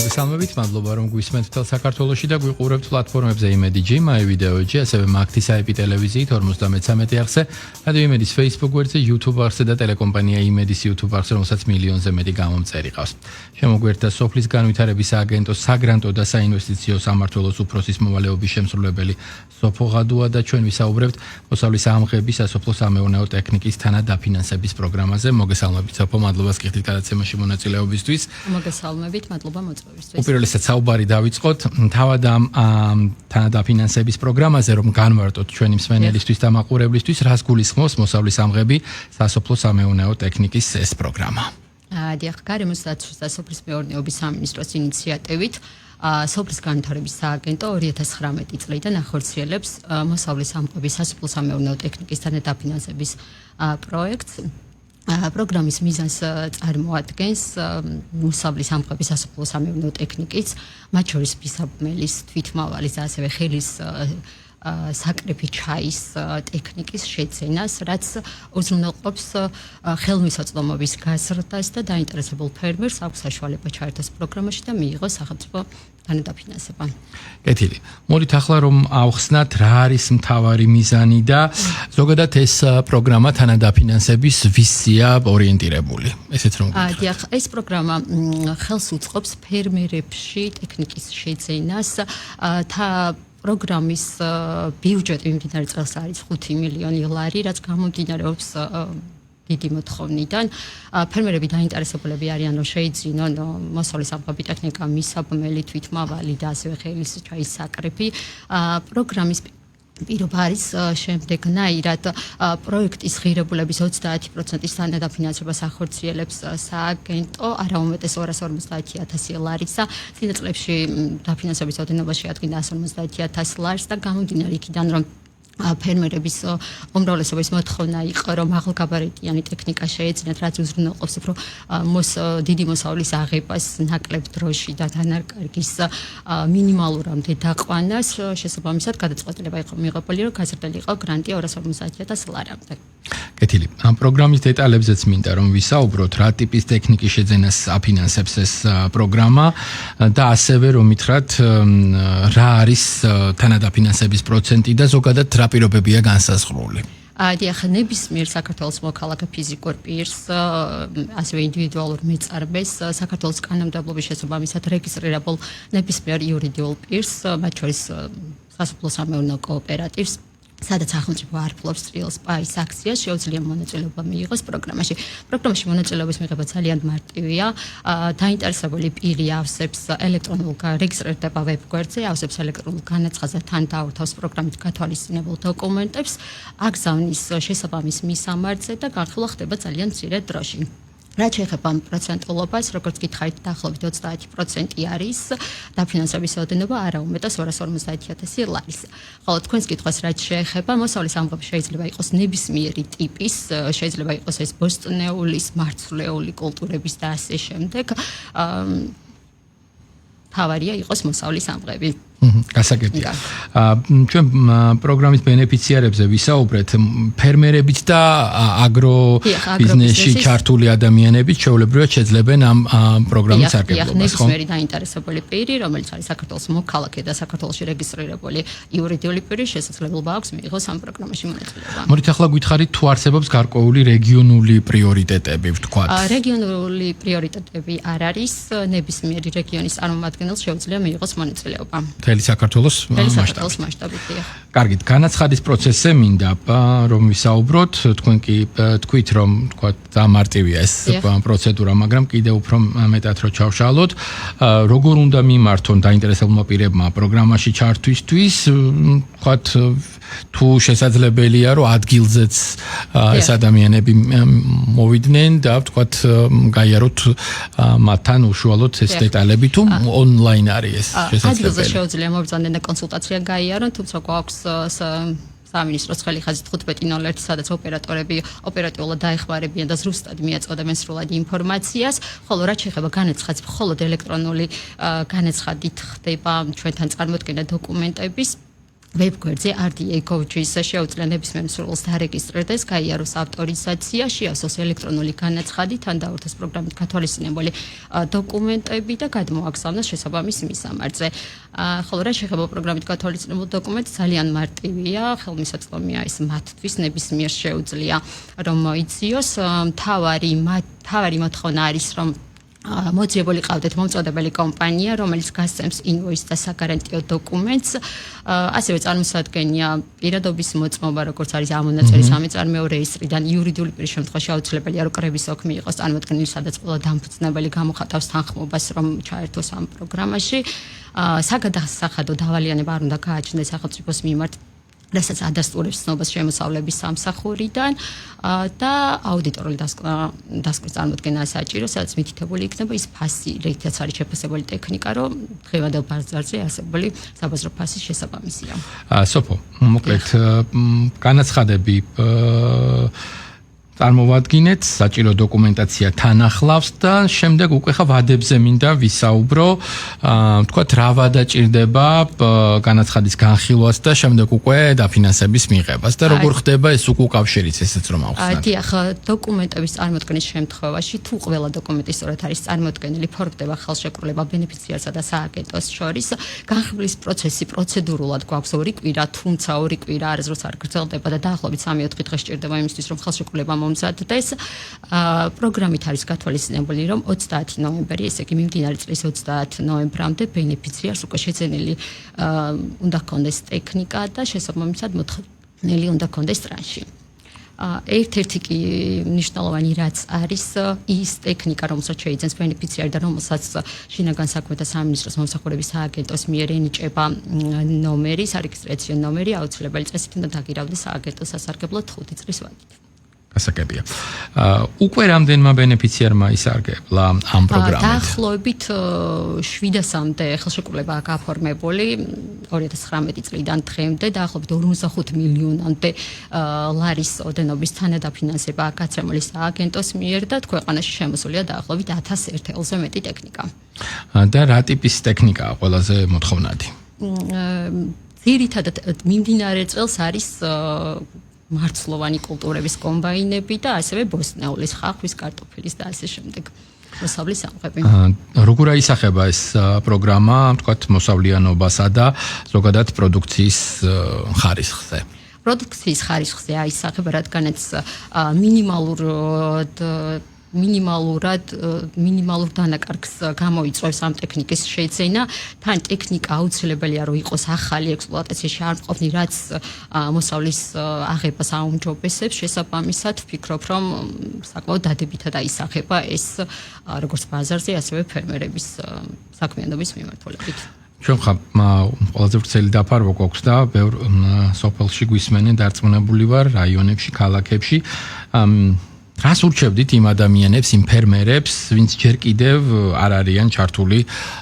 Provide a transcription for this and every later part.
მოგესალმებით, მადლობა რომ გვისმენთ მთელ საქართველოში და გვიყურებთ პლატფორმებზე იმედი.jim, my video.jim, ასევე მაგთის IP ტელევიზიით 53 არხზე, რადიო იმედის Facebook გვერდზე, YouTube არხზე და ტელეკომპანია იმედის YouTube არხზე, რომელსაც მილიონზე მეტი გამომწერი ყავს. შემოგვერთა სოფლის განვითარების სააგენტოს საგრანტო და საინვესტიციო სამმართველოს უფროსის მოვალეობის შემსრულებელი სოფო ღადუა და ჩვენ ვისაუბრებთ მოსავლის ამღების სასოფლო სამეურნეო ტექნიკის თანადაფინანსების პროგრამაზე. მოგესალმებით, სოფო, მადლობა სკითხით გადაცემაში მონაწილეობისთვის. მოგესალმებით, მადლობა მოწვევისთვის. უპირველესად საუბარი დავიწყოთ თავად ამ თანადაფინანსების პროგრამაზე, რომ განვარტოთ ჩვენი მსმენელისთვის და მაყურებლისთვის, რას გულისხმობს მოსავლის ამღები სასოფლო სამეურნეო ტექნიკის ეს პროგრამა. დიახ, გარემოს დაცვის და სოფლის მეურნეობის სამინისტროს ინიციატივით სოფლის განვითარების სააგენტო 2019 წლიდან ახორციელებს მოსავლის ამღების სასოფლო სამეურნეო ტექნიკის თანადაფინანსების პროექტს. პროგრამის მიზანს წარმოადგენს მოსავლის ამღების სასოფლო სამეურნეო ტექნიკის, მათ შორის მისაბმელის, თვითმავალის და ასევე ხელის საკრეფი ჩაის ტექნიკის შეძენას, რაც უზრუნველყოფს ხელმისაწვდომობის გაზრდას და დაინტერესებულ ფერმერს აქვს საშუალება ჩაერთოს პროგრამაში და მიიღოს სახელმწიფო თანადაფინანსება. კეთილი. მოდით ახლა რომ ავხსნათ რა არის მთავარი მიზანი და ზოგადად ეს პროგრამა თანადაფინანსების ვისია ორიენტირებული. ესეც რომ გითხრათ. დიახ, ეს პროგრამა ხელს უწყობს ფერმერებში ტექნიკის შეძენას პროგრამის ბიუჯეტი მიმდინარე წელს არის 5 მილიონი ლარი, რაც გამომდინარეობს დიდი მოთხოვნიდან. ფერმერები დაინტერესებულები არიან, რომ შეიძინონ მოსავლის ამღები ტექნიკა, მისაბმელი, თვითმავალი და ასევე ხელის ჩაის საკრეფი. პროგრამის პირობა არის შემდეგნაირად პროექტის ღირებულების 30%-ის თანადაფინანსებას ახორციელებს სააგენტო, არა უმეტეს 250,000 ლარისა. წინა წლებში დაფინანსების ოდენობა შეადგინა 150,000 ლარს და გამომდინარე იქიდან, რომ ფერმერების უმრავლესობის მოთხოვნა იყო, რომ მაღალგაბარიტიანი ტექნიკა შეეძინათ, რაც უზრუნველყოფს უფრო დიდი მოსავლის აღებას, ნაკლებ დროში და დანარკარგის მინიმალურამდე დაყვანას. შესაბამისად, გადაწყვეტილება იყო მიღებული, რომ გაზრდილი იყო გრანტი 250,000 ლარამდე. კეთილი. ამ პროგრამის დეტალებზეც მინდა რომ ვისაუბროთ, რა ტიპის ტექნიკის შეძენას აფინანსებს ეს პროგრამა და ასევე რომ მითხრათ, რა არის თანადაფინანსების პროცენტი და ზოგადად რა პირობებია განსაზღვრული. დიახ, ნებისმიერ საქართველოს მოქალაქე ფიზიკურ პირს, ასევე ინდივიდუალურ მეწარმეს, საქართველოს კანონმდებლობის შესაბამისად რეგისტრირებულ ნებისმიერ იურიდიულ პირს, მათ შორის სასოფლო სამეურნეო კოოპერატივს, სადაც სახელმწიფო არ ფლობს წრიელს პაის აქციას, შეუძლია მონაწილეობა მიიღოს პროგრამაში. პროგრამაში მონაწილეობის მიღება ძალიან მარტივია. დაინტერესებული პირი ავსებს ელექტრონულ რეგისტრირდება ვებგვერდზე, ავსებს ელექტრონულ განაცხადს და თან დაურთავს პროგრამით გათვალისწინებულ დოკუმენტებს, აგზავნის შესაბამის მისამართზე და განხილვა ხდება ძალიან მცირე დროში. რაც შეეხება ამ პროცენტულობას, როგორც გითხარით, დაახლოებით 30% არის დაფინანსების ოდენობა, არა უმეტეს 250,000 ლარის. ხოლო თქვენს კითხვას რაც შეეხება, მოსავლის ამღები შეიძლება იყოს ნებისმიერი ტიპის, შეიძლება იყოს ეს ბოსტნეული, მარცვლეული კულტურების და ასე შემდეგ. თავარია იყოს მოსავლის ამღები. გასაგებია. ჩვენ პროგრამის ბენეფიციარებზე ვისაუბრეთ, ფერმერებით და აგრობიზნესში ჩართული ადამიანებით შეუულებრივად შეძლებენ ამ პროგრამის სარგებლობას. ნებისმიერი დაინტერესებული პირი, რომელიც არის საქართველოს მოქალაქე და საქართველოში რეგისტრირებული იურიდიული პირი, შესაძლებლობა აქვს მიიღოს ამ პროგრამაში მონაწილეობა. მოდით ახლა გითხარით, თუ არსებობს გარკვეული რეგიონული პრიორიტეტები, ვთქვათ. რეგიონული პრიორიტეტები არ არის, ნებისმიერი რეგიონის წარმომადგენელს შეუძლია მიიღოს მონაწილეობა. საქართველოს მასშტაბით. კარგით, განაცხადის პროცესზე მინდა რომ ვისაუბროთ, თქვენ კი თქვით რომ თქვა დამარტივია ეს პროცედურა, მაგრამ კიდევ უფრო მეტად რო ჩავშალოთ, როგორ უნდა მიმართონ დაინტერესებულმა პირებმა პროგრამაში ჩართვისთვის, თქვათ თუ შესაძლებელია რომ ადგილზეც ეს ადამიანები მოვიდნენ და ვთქვათ გაიაროთ მათთან უშუალოდ ეს დეტალები თუ ონლაინ არის ეს შესაძლებელი. ადგილზე შეუძლია მოვიძახდნენ და კონსულტაცია გაიარონ, თუმცა გვაქვს სამინისტროს ხელი ხაზით 1501, სადაც ოპერატორები ოპერატიულად დაეხმარებიან და ზუსტად მიაწოდებენ სრულად ინფორმაციას, ხოლო რაც შეეხება განაცხადს, მხოლოდ ელექტრონული განაცხადით ხდება ჩვენთან წარმოდგენა დოკუმენტების. ვებგვერდზე RDA Coaches შეუძლია ნებისმიერ მსურველს დარეგისტრირდეს, გაიაროს ავტორიზაცია, შეავსოს ელექტრონული განაცხადი, თან დაურთოს პროგრამით გათვალისწინებული დოკუმენტები და გადმოაგზავნოს შესაბამის მისამართზე. ხოლო რა შეეხება პროგრამით გათვალისწინებულ დოკუმენტს, ძალიან მარტივია, ხელმისაწვდომია ეს მათთვის, ნებისმიერ შეუძლია რომ მოიციოს. თავარი მოთხოვნა არის რომ მოძიებული ყავდეთ მომწოდებელი კომპანია, რომელიც გასცემს ინვოისს და საგარანტიო დოკუმენტს. ასევე წარმოსადგენია პირადობის მოწმობა, როგორც არის ამონაწერი სამეწარმეო რეესტრიდან, იურიდიული პირის შემთხვევაში აუცილებელია რომ კრების ოქმი იყოს წარმოქმნილი, სადაც ყველა დამფუძნებელი გამოხატავს თანხმობას, რომ ჩაერთოს ამ პროგრამაში. საგადასახადო დავალიანება არ უნდა გააჩნდეს სახელმწიფოს მიმართ, რასაც ადასტურებს ცნობას შემოსავლების სამსახურიდან და აუდიტორული დასკვნის წარმოქმნა საჭირო, სადაც მითითებული იქნება ის ფასი, რითაც არის შეფასებული ტექნიკა, რომ დღევანდელ ბაზარზე არსებული საბაზრო ფასის შესაბამისია. სოფო, მოკლედ განაცხადები წარმოვადგინეთ, საჭირო დოკუმენტაცია თან ახლავს და შემდეგ უკვე ხა ვადებზე მინდა ვისაუბრო, თქვათ რა ვადა ჭირდება განაცხადის განხილვას და შემდეგ უკვე დაფინანსების მიღებას და როგორ ხდება ეს უკავშირიც ესეც რომ ავხსნათ. დიახ, დოკუმენტების წარმოქმნის შემთხვევაში თუ ყველა დოკუმენტი სწორად არის წარმოქმნილი, ფორმდება ხელშეკრულება ბენეფიციარსა და სააგენტოს შორის. განხილვის პროცესი პროცედურულად გვაქვს 2 კვირა, თუმცა 2 კვირა არასდროს არ გრძელდება და დაახლოებით 3-4 დღე სჭირდება იმისთვის, რომ ხელშეკრულება მომზადდეს. პროგრამით არის გათვალისწინებული, რომ 30 ნოემბერი, ესე იგი მიმდინარე წლის 30 ნოემბრამდე ბენეფიციარს უკვე შეძენილი უნდა ჰქონდეს ტექნიკა და შესაბამისად მოთხოვნილი უნდა ჰქონდეს ტრანში. ერთ-ერთი კი მნიშვნელოვანი რაც არის ის ტექნიკა, რომელსაც შეიძენს ბენეფიციარი და რომელსაც შინაგან საქმეთა სამინისტროს მომსახურების სააგენტოს მიერ ენიჭება ნომერი, სარეგისტრაციო ნომერი, აუცილებელი წესით უნდა დაგირავდეს სააგენტოს სასარგებლოდ 5 წლის ვადით. გასაგებია. უკვე რამდენმა ბენეფიციარმა ისარგებლა ამ პროგრამით? დაახლოებით 700-მდე ხელშეკრულება გაფორმებული 2019 წლიდან დღემდე, დაახლოებით 45 მილიონამდე ლარის ოდენობის თანადაფინანსება გაცემული სააგენტოს მიერ და ქვეყანაში შემოსულია დაახლოებით 1001-ზე მეტი ტექნიკა. და რა ტიპის ტექნიკაა ყველაზე მოთხოვნადი? ძირითადად მიმდინარე წელს არის მარცვლოვანი კულტურების კომბაინები და ასევე ბოსტნეულის, ხახვის, კარტოფილის და ასე შემდეგ. მოსავლის სამყები. როგორ აისახება ეს პროგრამა, თქვათ, მოსავლიანობასა და ზოგადად პროდუქციის ხარისხზე? პროდუქციის ხარისხზე აისახება, რადგანაც მინიმალურ დანაკარგს გამოიწვევს ამ ტექნიკის შეძენა. თან ტექნიკა აუცილებელია რომ იყოს ახალი ექსპლუატაციაში არ მყოფნი, რაც მოსავლის აღებას აუმჯობესებს. შესაბამისად ვფიქრობ, რომ საკმაოდ დადებითად აისახება ეს როგორც ბაზარზე, ასევე ფერმერების საქმიანობის მიმართულებით. ჩვენ ხა ყველაზე ვრცელი დაფარვა გვაქვს და ბევრ სოფელში გვისმენენ, დარწმუნებული ვარ, რაიონებში, ქალაქებში. რას ურჩევდით იმ ადამიანებს, იმ ფერმერებს, ვინც ჯერ კიდევ არ არიან ჩართული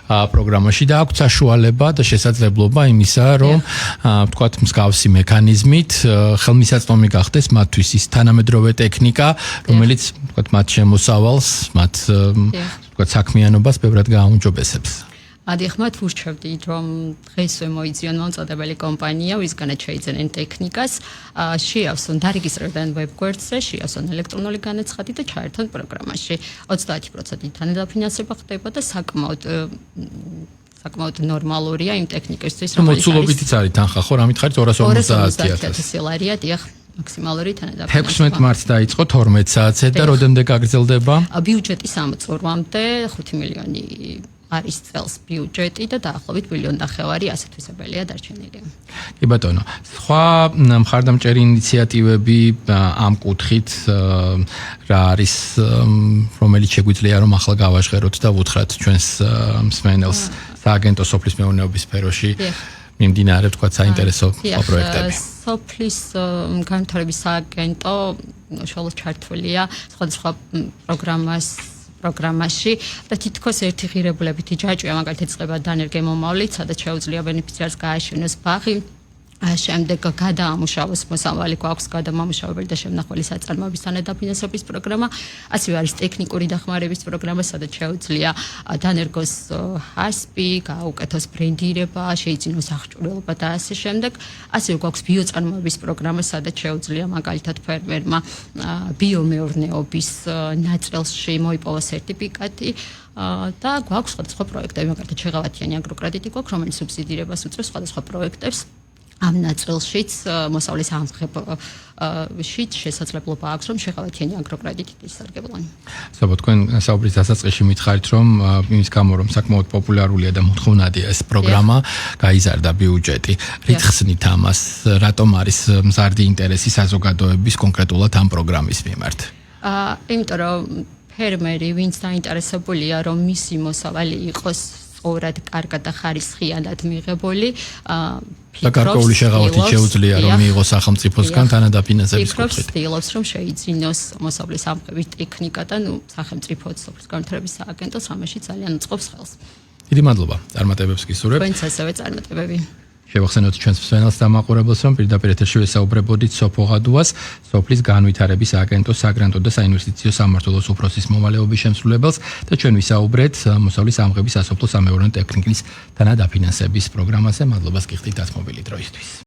პროგრამაში და აქვთ საშუალება და შესაძლებლობა იმისა, რომ ვთქვათ, მსგავსი მექანიზმით ხელმისაწვდომი გახდეს მათთვის ის თანამედროვე ტექნიკა, რომელიც ვთქვათ, მათ შემოსავალს, მათ ვთქვათ, საქმიანობას ბევრად გააუმჯობესებს. მათ ურჩევდით, რომ დღესვე მოიძიონ მომწოდებელი კომპანია, ვისგანაც შეიძენენ ტექნიკას, შეავსონ, დარეგისტრირდნენ ვებგვერდზე, შეავსონ ელექტრონული განაცხადი და ჩაერთონ პროგრამაში. 30% თანადაფინანსება ხდება და საკმაოდ ნორმალურია იმ ტექნიკისთვის, რომელიც მოცულობითიც არის თანხა, ხო, რა მითხარით 250,000 ლარია, დიახ. მაქსიმალური თანადაფინანსება. 16 მარტს დაიწყო 12 საათზე და როდემდე გაგრძელდება? ბიუჯეტი 3 წურვამდე 5 მილიონი არის წელს ბიუჯეტი და დაახლოებით 1.5 მილიონ ასეთვისებელია დარჩენილი. კი ბატონო, სხვა მხარდამჭერი ინიციატივები ამ კუთხით რა არის, რომელიც შეგვიძლია რომ ახლა გავაჟღეროთ და ვუთხრათ ჩვენს მსმენელს სააგენტო სოფლის მეურნეობის სფეროში მიმდინარე თქვა საინტერესო პროექტები. სოფლის განვითარების სააგენტო უშუალოდ ჩართულია სხვადასხვა პროგრამაში და თითქოს ერთი ღირებულებითი ჯაჭვია, მაგალითად, წყება დანერგე მომავლით, სადაც შეუძლია ბენეფიციარს გააშენოს ბაღი, შემდეგ გადაამუშავოს მოსავალი გვაქვს გადამამუშავებელი და შემნახველი საწარმოების თანადაფინანსების პროგრამა, ასევე არის ტექნიკური დახმარების პროგრამა, სადაც შეუძლია დანერგოს ჰასპი, გაუკეთოს ბრენდირება, შეიძინოს აღჭურვილობა და ასე შემდეგ. ასევე გვაქვს ბიოწარმოების პროგრამა, სადაც შეუძლია მაგალითად ფერმერმა ბიომეურნეობის ნაწილში მოიპოვოს სერტიფიკატი და გვაქვს სხვადასხვა პროექტები, მაგალითად შეღავათიანი აგროკრედიტი გვაქვს, რომელიც სუბსიდირებას უწევს სხვადასხვა პროექტებს. ამ ნაწილშიც მოსავლის ამღებშიც შესაძლებლობა აქვს, რომ შეღავათიანი აგროკრედიტით ისარგებლონ. საბო თქვენ საუბრის დასაწყისში მითხარით, რომ იმის გამო რომ საკმაოდ პოპულარულია და მოთხოვნადია ეს პროგრამა, გაიზარდა ბიუჯეტი. რით ხსნით ამას? რატომ არის მზარდი ინტერესი საზოგადოების კონკრეტულად ამ პროგრამის მიმართ? იმიტომ რომ ფერმერი, ვინც დაინტერესებულია, რომ მისი მოსავალი იყოს სწორად, კარგად და ხარისხიანად მიღებული, და გარკვეული შეღავათით შეუძლია რომ მიიღოს სახელმწიფოსგან თანადაფინანსების კუთხით. ცდილობს რომ შეიძინოს მოსავლის ამღების ტექნიკა და სახელმწიფო სოფლის განვითარების სააგენტოს ამაში ძალიან უწყობს ხელს. დიდი მადლობა. წარმატებებს გისურვებთ. თქვენც ასევე წარმატებები. შევახსენოთ ჩვენს მსმენელს და მაყურებელს, რომ პირდაპირ ეთერში ვესაუბრებოდით სოფო ღადუას, სოფლის განვითარების სააგენტოს საგრანტო და საინვესტიციო სამმართველოს უფროსის მოვალეობის შემსრულებელს და ჩვენ ვისაუბრეთ მოსავლის ამღების სასოფლო სამეურნეო ტექნიკის თანადაფინანსების პროგრამაზე. მადლობას გიხდით დასმობილი დროისთვის.